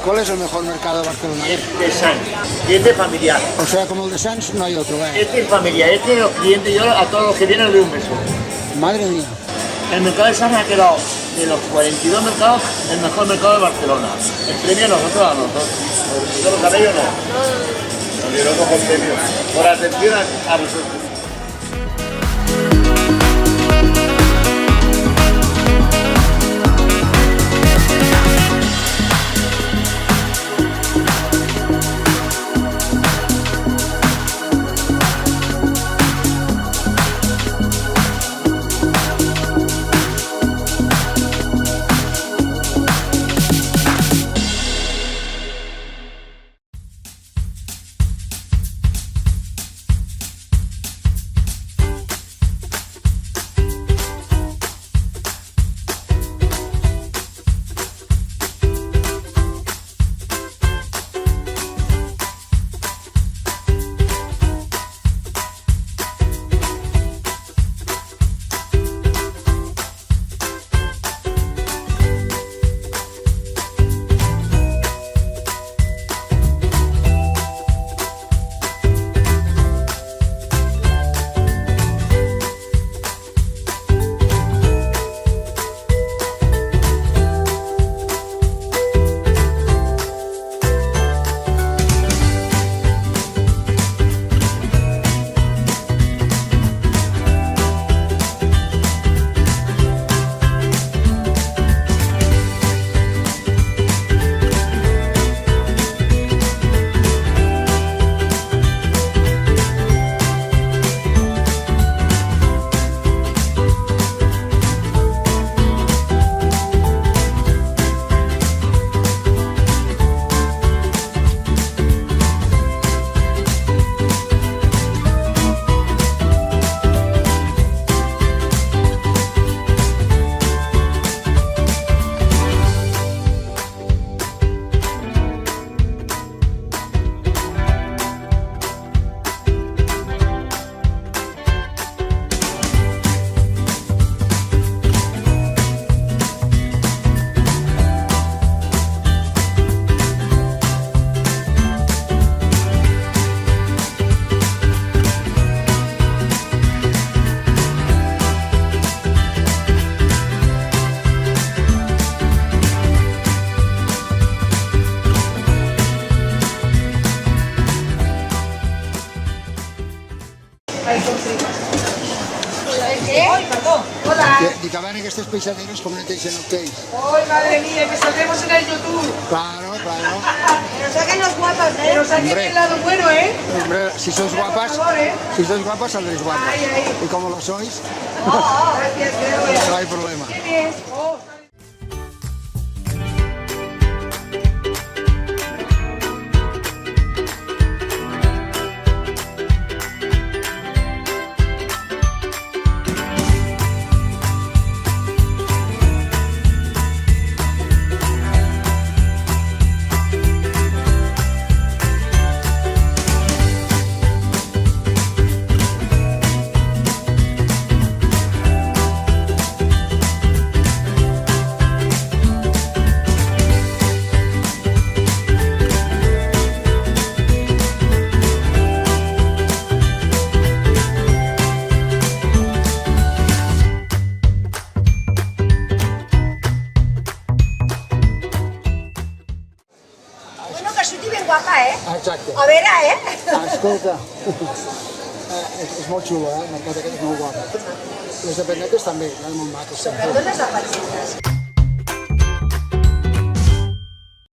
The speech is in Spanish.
¿Cuál es el mejor mercado de Barcelona? De Sants, y es de familiar. O sea, como el de Sants no hay otro, ¿eh? Este es familiar, este los clientes, yo a todos los que vienen les doy un beso. Madre mía. El mercado de Sants ha quedado, de los 42 mercados, el mejor mercado de Barcelona. El premio a nosotros, a nosotros. Los cabellos no. Yo no cojo el premio. Por atención a vosotros. Dic, a veure, aquestes peixaderes com neteixen el peix. ¡Ay, madre mía, que saldremos en el YouTube! Claro, claro. Pero saquen los guapas, ¿eh? Pero saquen Hombre. el lado bueno, ¿eh? Hombre, si sois guapas, Por favor, ¿eh? si sois guapas saldréis guapas. Ahí, ahí. Y como lo sois, Gracias, creo. no hay problema. ¿Quién es? Oh. Bueno, que surti ben guapa, eh? Exacte. A veure, eh? Escolta, és molt xulo, el mercat aquest és molt guapo. Les dependetes també, molt maques. Perdones a pacientes.